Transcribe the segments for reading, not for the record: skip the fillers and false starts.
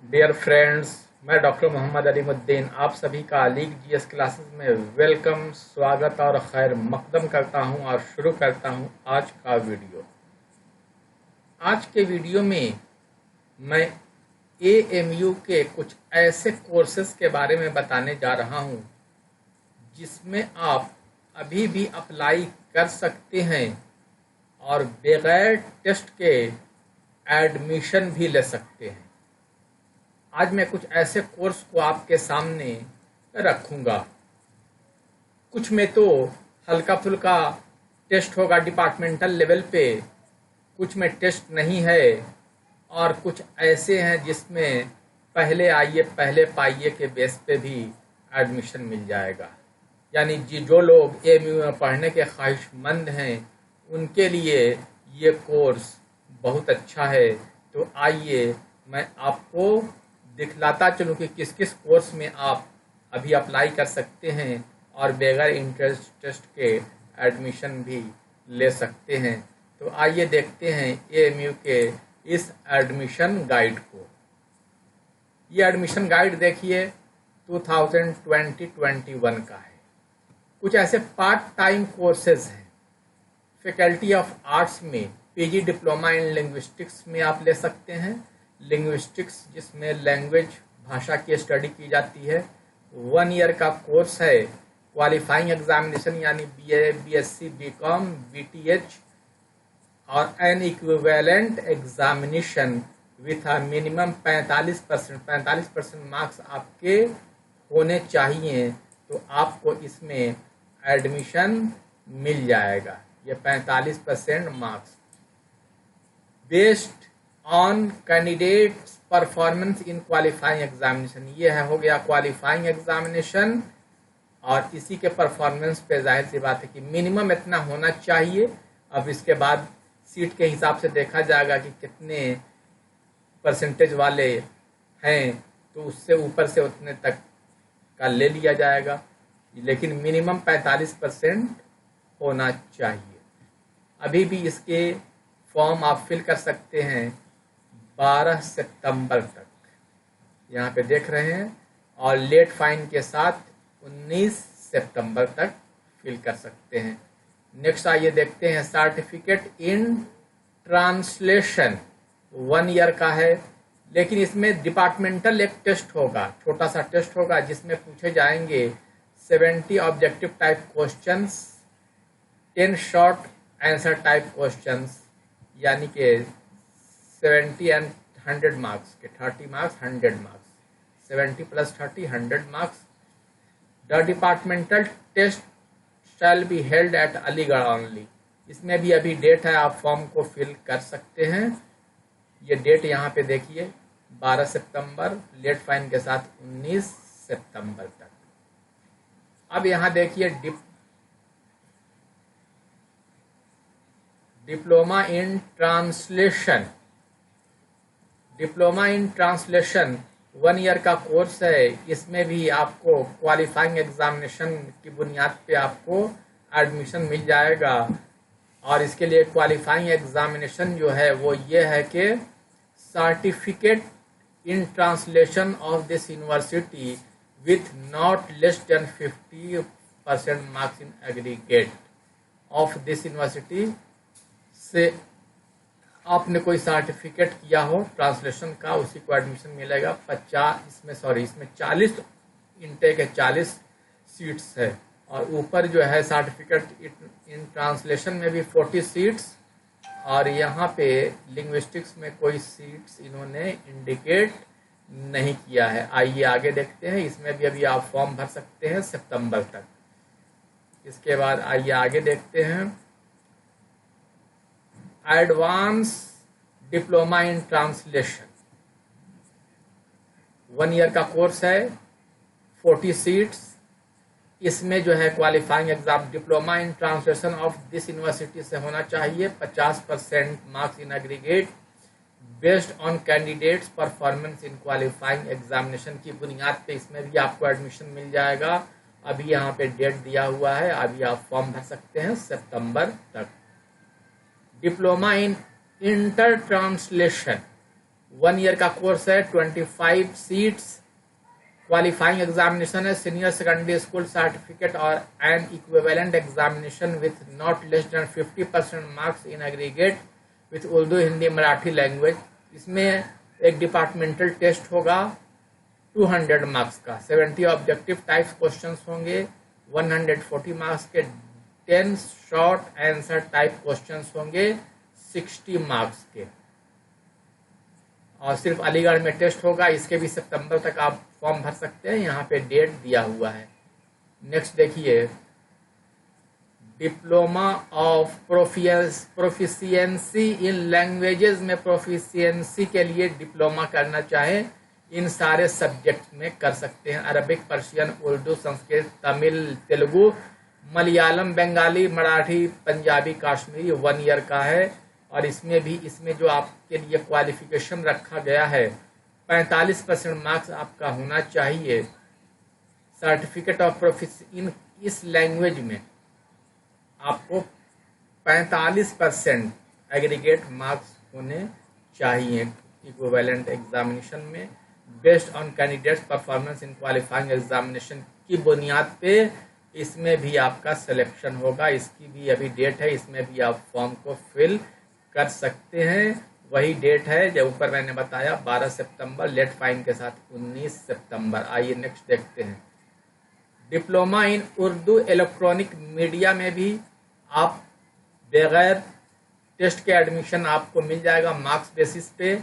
Dear friends, मैं doctor Mohammad Alimuddin आप सभी का लीग जीएस क्लासेस में वेलकम, स्वागत और खैर मकदम करता हूं और शुरू करता हूं आज का वीडियो। आज के वीडियो में मैं एएमयू के कुछ ऐसे कोर्सेज के बारे में बताने जा रहा हूं जिसमें आप अभी भी अप्लाई कर सकते हैं और बगैर टेस्ट के एडमिशन भी ले सकते हैं। आज मैं कुछ ऐसे कोर्स को आपके सामने रखूंगा। कुछ में तो हल्का फुल्का टेस्ट होगा डिपार्टमेंटल लेवल पे, कुछ में टेस्ट नहीं है और कुछ ऐसे हैं जिसमें पहले आइए पहले पाइए के बेस पे भी एडमिशन मिल जाएगा। यानी जो लोग एएमयू में पढ़ने के ख्वाहिशमंद हैं उनके लिए ये कोर्स बहुत अच्छा है। तो आइए मैं आपको दिखलाता चलूँ कि किस किस कोर्स में आप अभी अप्लाई कर सकते हैं और बगैर इंट्रेंस टेस्ट के एडमिशन भी ले सकते हैं। तो आइए देखते हैं एएमयू के इस एडमिशन गाइड को। ये एडमिशन गाइड देखिए 2020-21 का है। कुछ ऐसे पार्ट टाइम कोर्सेज हैं। फैकल्टी ऑफ आर्ट्स में पीजी डिप्लोमा इन लिंग्विस्टिक्स में आप ले सकते हैं। लिंग्विस्टिक्स जिसमें लैंग्वेज भाषा की स्टडी की जाती है, 1 ईयर का कोर्स है। क्वालिफाइंग एग्जामिनेशन यानी बीए, बीएससी, बीकॉम, बीटीएच और an equivalent examination with a minimum 45% marks आपके होने चाहिए तो आपको इसमें एडमिशन मिल जाएगा। ये 45% marks based on candidates performance in qualifying examination. ये हो गया क्वालिफाइंग एग्जामिनेशन और इसी के परफॉर्मेंस पे जाहिर सी बात है कि मिनिमम इतना होना चाहिए। अब इसके बाद सीट के हिसाब से देखा जाएगा कि कितने परसेंटेज वाले हैं तो उससे ऊपर से उतने तक का ले लिया जाएगा, लेकिन मिनिमम 45% होना चाहिए। अभी भी इसके फॉर्म आप फिल कर सकते हैं 12 सितंबर तक, यहाँ पे देख रहे हैं, और लेट फाइन के साथ 19 सितंबर तक फिल कर सकते हैं। नेक्स्ट आइए देखते हैं सर्टिफिकेट इन ट्रांसलेशन। 1 ईयर का है, लेकिन इसमें डिपार्टमेंटल एक टेस्ट होगा, छोटा सा टेस्ट होगा जिसमें पूछे जाएंगे 70 objective type questions, 10 short answer type questions, यानी कि 70 एंड 100 मार्क्स के 30 marks 100 marks, 70 + 30 100 marks. The departmental test shall be held at Aligarh only. इसमें भी अभी डेट है, आप फॉर्म को फिल कर सकते हैं। ये डेट यहाँ पे देखिए 12 सितंबर, लेट फाइन के साथ 19 सितंबर तक। अब यहाँ देखिए diploma in translation. Diploma in translation 1 year का कोर्स है। इसमें भी आपको क्वालिफाइंग एग्जामिनेशन की बुनियाद पे आपको एडमिशन मिल जाएगा और इसके लिए क्वालिफाइंग एग्जामिनेशन जो है वो ये है कि certificate in translation of this university with not less then 50% marks in aggregate of this university से आपने कोई सर्टिफिकेट किया हो ट्रांसलेशन का, उसी को एडमिशन मिलेगा। 50 इसमें 40 इनटेक है, 40 सीट्स है और ऊपर जो है सर्टिफिकेट इन ट्रांसलेशन में भी 40 सीट्स और यहाँ पे लिंग्विस्टिक्स में कोई सीट्स इन्होंने इंडिकेट नहीं किया है। आइए आगे देखते हैं। इसमें भी अभी आप फॉर्म भर सकते हैं सितंबर तक। इसके बाद आइए आगे देखते हैं advance diploma in translation. 1 year का कोर्स है, 40 सीट्स। इसमें जो है qualifying exam diploma in translation of this university से होना चाहिए। 50% marks in aggregate based on candidates performance in qualifying examination की बुनियाद पे इसमें भी आपको एडमिशन मिल जाएगा। अभी यहाँ पे डेट दिया हुआ है, अभी आप फॉर्म भर सकते हैं सितंबर तक। Diploma in inter translation 1 year का कोर्स है, 25 सीट्स, क्वालिफाइंग एग्जामिनेशन है, सीनियर सेकेंडरी स्कूल सर्टिफिकेट और an equivalent examination with not less then 50% marks in aggregate with Urdu Hindi Marathi language. इसमें एक डिपार्टमेंटल टेस्ट होगा 200 मार्क्स का, 70 ऑब्जेक्टिव टाइप्स क्वेश्चंस होंगे, 140 marks के 10 शॉर्ट आंसर टाइप क्वेश्चंस होंगे 60 मार्क्स के, और सिर्फ अलीगढ़ में टेस्ट होगा। इसके भी सितंबर तक आप फॉर्म भर सकते हैं, यहाँ पे डेट दिया हुआ है। नेक्स्ट देखिए, diploma of proficiency in languages में प्रोफिशिएंसी के लिए डिप्लोमा करना चाहे इन सारे सब्जेक्ट में कर सकते हैं। Arabic, Persian, Urdu, Sanskrit, Tamil, Telugu, Malayalam, Bengali, Marathi, Punjabi, Kashmiri 1 year का है। और इसमें जो आपके लिए क्वालिफिकेशन रखा गया है 45% मार्क्स आपका होना चाहिए। सर्टिफिकेट ऑफ प्रोफिशिएंसी इन इस लैंग्वेज में आपको 45% एग्रीगेट मार्क्स होने चाहिए इक्विवेलेंट एग्जामिनेशन में, based on candidates performance in qualifying examination की बुनियाद पे इसमें भी आपका सिलेक्शन होगा। इसकी भी अभी डेट है, इसमें भी आप फॉर्म को फिल कर सकते हैं। वही डेट है जो ऊपर मैंने बताया, 12 सितंबर, लेट फाइन के साथ 19 सितंबर। आइए नेक्स्ट देखते हैं। Diploma in Urdu electronic media में भी आप बगैर टेस्ट के एडमिशन आपको मिल जाएगा मार्क्स बेसिस पे।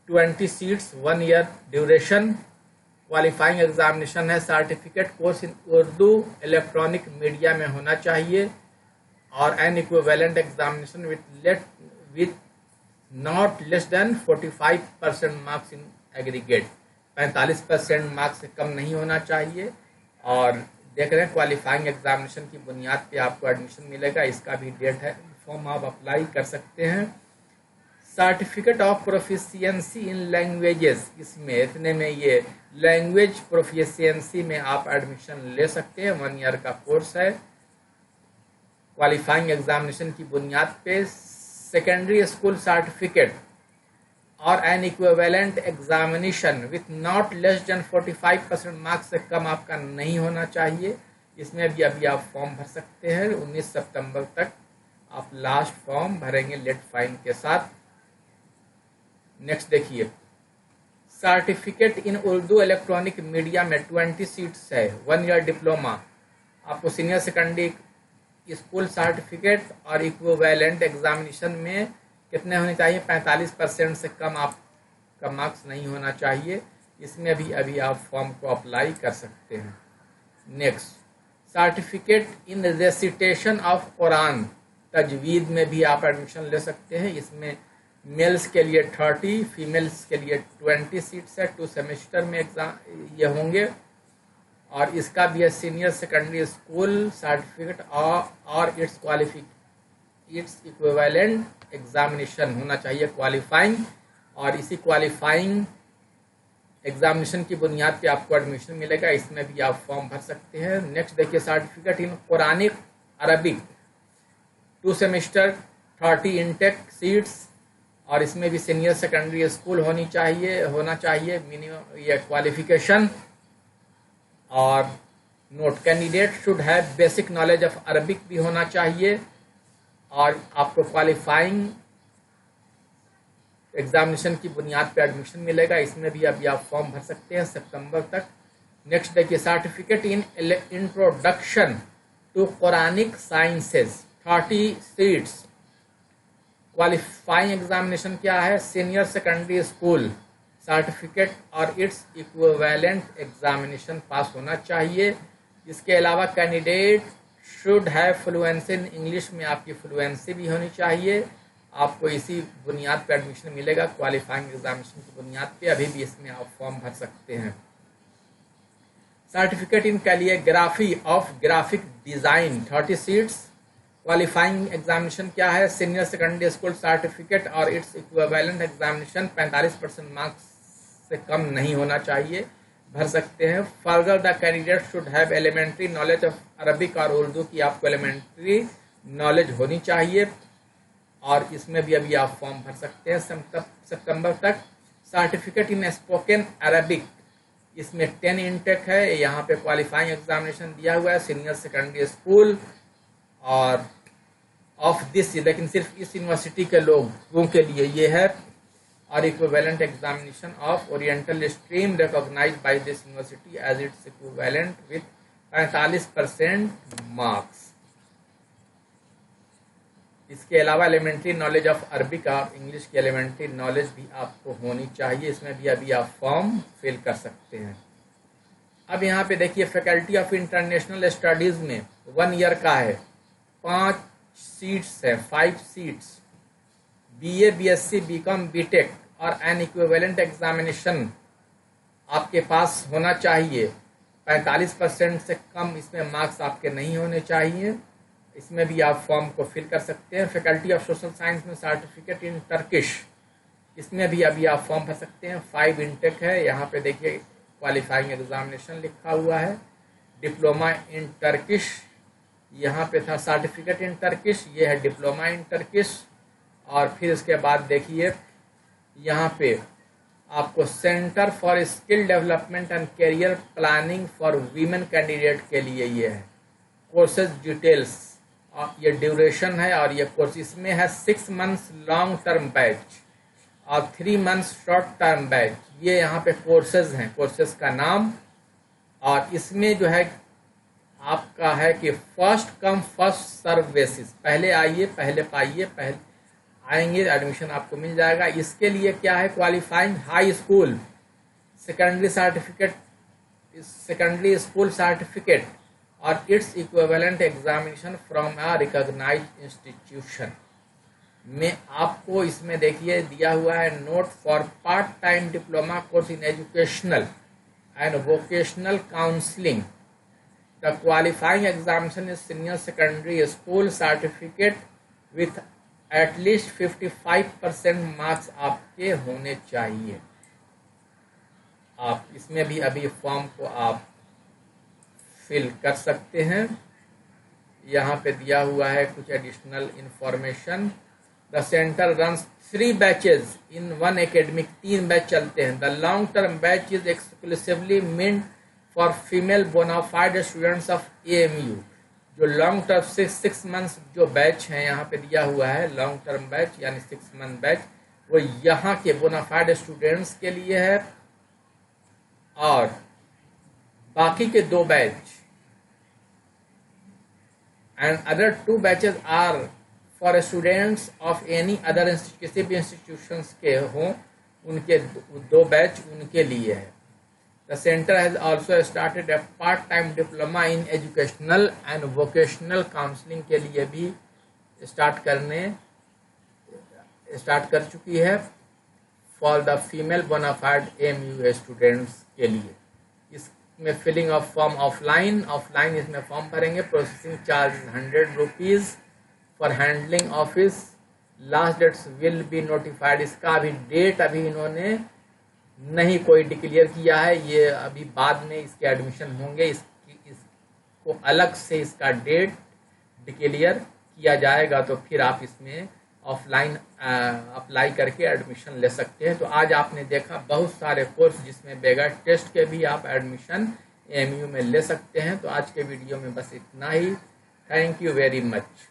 20 seats, 1 year duration, qualifying examination है। Certificate course in Urdu electronic media में होना चाहिए और an equivalent examination with not less than 45% marks in aggregate. 45% marks से कम नहीं होना चाहिए। और देख रहे हैं क्वालिफाइंग एग्जामिनेशन की बुनियाद पे आपको एडमिशन मिलेगा। इसका भी डेट है, फॉर्म आप अप्लाई कर सकते हैं। Certificate of proficiency in languages, इसमें इतने में ये लैंग्वेज प्रोफिशिएंसी में आप एडमिशन ले सकते हैं। 1 ईयर का कोर्स है। क्वालिफाइंग एग्जामिनेशन की बुनियाद पे सेकेंडरी स्कूल सर्टिफिकेट और an equivalent examination with not less than 45% marks से कम आपका नहीं होना चाहिए। इसमें भी अभी आप फॉर्म भर सकते हैं। 19 सितंबर तक आप लास्ट फॉर्म भरेंगे लेट फाइन के साथ। नेक्स्ट देखिए, सर्टिफिकेट इन उर्दू इलेक्ट्रॉनिक मीडिया में 20 सीट्स है, 1 ईयर डिप्लोमा। आपको सीनियर सेकेंडरी स्कूल सर्टिफिकेट और इक्विवेलेंट एग्जामिनेशन में कितने होने चाहिए? 45% से कम आपका मार्क्स नहीं होना चाहिए। इसमें भी अभी आप फॉर्म को अप्लाई कर सकते हैं। Next, certificate in recitation of Quran, तजवीद में भी आप एडमिशन ले सकते हैं। इसमें मेल्स के लिए 30, फीमेल्स के लिए 20 सीट्स है। 2 सेमेस्टर में एग्जाम ये होंगे। और इसका भी है सीनियर सेकेंडरी स्कूल सर्टिफिकेट और इट्स इक्विवेलेंट एग्जामिनेशन होना चाहिए क्वालिफाइंग। और इसी क्वालिफाइंग एग्जामिनेशन की बुनियाद पे आपको एडमिशन मिलेगा। इसमें भी आप फॉर्म भर सकते हैं। नेक्स्ट देखिए, सर्टिफिकेट इन Quranic Arabic, 2 semester, 30 intake seats. और इसमें भी सीनियर सेकेंडरी स्कूल होना चाहिए मिनिमम ये क्वालिफिकेशन। और note, candidate should have basic knowledge of Arabic भी होना चाहिए। और आपको क्वालिफाइंग एग्जामिनेशन की बुनियाद पर एडमिशन मिलेगा। इसमें भी अभी आप फॉर्म भर सकते हैं सितंबर तक। नेक्स्ट देखिए, certificate in introduction to Quranic sciences, 30 seats. Qualifying examination क्या है? सीनियर सेकेंडरी स्कूल सर्टिफिकेट और इट्स इक्विवेलेंट एग्जामिनेशन पास होना चाहिए। इसके अलावा candidate should have fluency in English, में आपकी फ्लुएंसी भी होनी चाहिए। आपको इसी बुनियाद पर एडमिशन मिलेगा क्वालिफाइंग एग्जामिनेशन की बुनियाद पे। अभी भी इसमें आप फॉर्म भर सकते हैं। Certificate in calligraphy of graphic design, 30 seats. Qualifying examination क्या है? सीनियर सेकेंडरी स्कूल सर्टिफिकेट और इट्स इक्विवेलेंट एग्जामिनेशन, 45% मार्क्स से कम नहीं होना चाहिए, भर सकते हैं। Further the candidate should have elementary knowledge of Arabic और उर्दू की आपको एलिमेंट्री नॉलेज होनी चाहिए। और इसमें भी अभी आप फॉर्म भर सकते हैं सितंबर तक। सर्टिफिकेट इन स्पोकन अरबिक, इसमें 10 इंटेक है। यहाँ पे क्वालिफाइंग एग्जामिनेशन दिया हुआ है सीनियर सेकेंडरी स्कूल और ऑफ दिस, लेकिन सिर्फ इस यूनिवर्सिटी के लोगों के लिए ये है। और equivalent examination of oriental stream recognised by this university as its equivalent with 45% marks. इसके अलावा एलिमेंट्री नॉलेज ऑफ अरबिक और इंग्लिश की एलिमेंट्री नॉलेज भी आपको होनी चाहिए। इसमें भी अभी आप फॉर्म फिल कर सकते हैं। अब यहाँ पे देखिए फैकल्टी ऑफ इंटरनेशनल स्टडीज में 1 ईयर का है, 5 सीट्स है, 5 seats. BA, BSc, BCom, BTech और एन इक्विवेलेंट एग्जामिनेशन आपके पास होना चाहिए। 45% से कम इसमें मार्क्स आपके नहीं होने चाहिए। इसमें भी आप फॉर्म को फिल कर सकते हैं। फैकल्टी ऑफ सोशल साइंस में सर्टिफिकेट इन टर्किश, इसमें भी अभी आप फॉर्म भर सकते हैं। 5 इंटेक है। यहाँ पे देखिए क्वालिफाइंग एग्जामिनेशन लिखा हुआ है। डिप्लोमा इन टर्किश, यहाँ पे था सर्टिफिकेट इन टर्किश, ये है डिप्लोमा इन टर्किश। और फिर इसके बाद देखिए यहाँ पे आपको centre for skill development and career planning for women candidate के लिए ये है। कोर्सेज डिटेल्स, ये ड्यूरेशन है और ये कोर्स इसमें है 6 मंथ्स लॉन्ग टर्म बैच और 3 मंथ्स शॉर्ट टर्म बैच। ये यहाँ पे कोर्सेज हैं, कोर्सेज का नाम। और इसमें जो है आपका है कि first come first serve basis, पहले आइए पहले पाइए, पहले आएंगे एडमिशन आपको मिल जाएगा। इसके लिए क्या है, qualifying high school secondary certificate, secondary school certificate और its equivalent examination from a recognised institution में आपको इसमें देखिए दिया हुआ है note for part time diploma course in educational and vocational counselling. The qualifying examination is senior secondary school certificate with at least 55% marks आपके होने चाहिए। आप इसमें भी अभी फॉर्म को आप फिल कर सकते हैं। यहाँ पे दिया हुआ है कुछ additional information. The centre runs 3 batches in 1 academic, 3 batch चलते हैं। The long term batch is exclusively meant for female bonafide students of AMU। जो लॉन्ग टर्म 6 मंथ्स जो बैच है यहाँ पे दिया हुआ है, लॉन्ग टर्म बैच यानी 6 मंथ बैच, वो यहाँ के बोनाफाइड स्टूडेंट्स के लिए है। और बाकी के 2 batch and other 2 batches are for students of any other, किसी भी इंस्टीट्यूशंस के हों उनके 2 बैच उनके लिए है। The center has also started a part-time diploma in educational and vocational counseling के लिए भी स्टार्ट कर चुकी है for the female bonafide AMU students के लिए। इसमें फिलिंग ऑफ फॉर्म ऑफलाइन इसमें फॉर्म भरेंगे। Processing charge 100 rupees for handling office. Last dates will be notified. इसका अभी डेट अभी इन्होंने नहीं कोई डिक्लेयर किया है, ये अभी बाद में इसके एडमिशन होंगे। इसको अलग से इसका डेट डिक्लेयर किया जाएगा तो फिर आप इसमें ऑफलाइन अप्लाई करके एडमिशन ले सकते हैं। तो आज आपने देखा बहुत सारे कोर्स जिसमें बगैर टेस्ट के भी आप एडमिशन AMU में ले सकते हैं। तो आज के वीडियो में बस इतना ही। Thank you very much.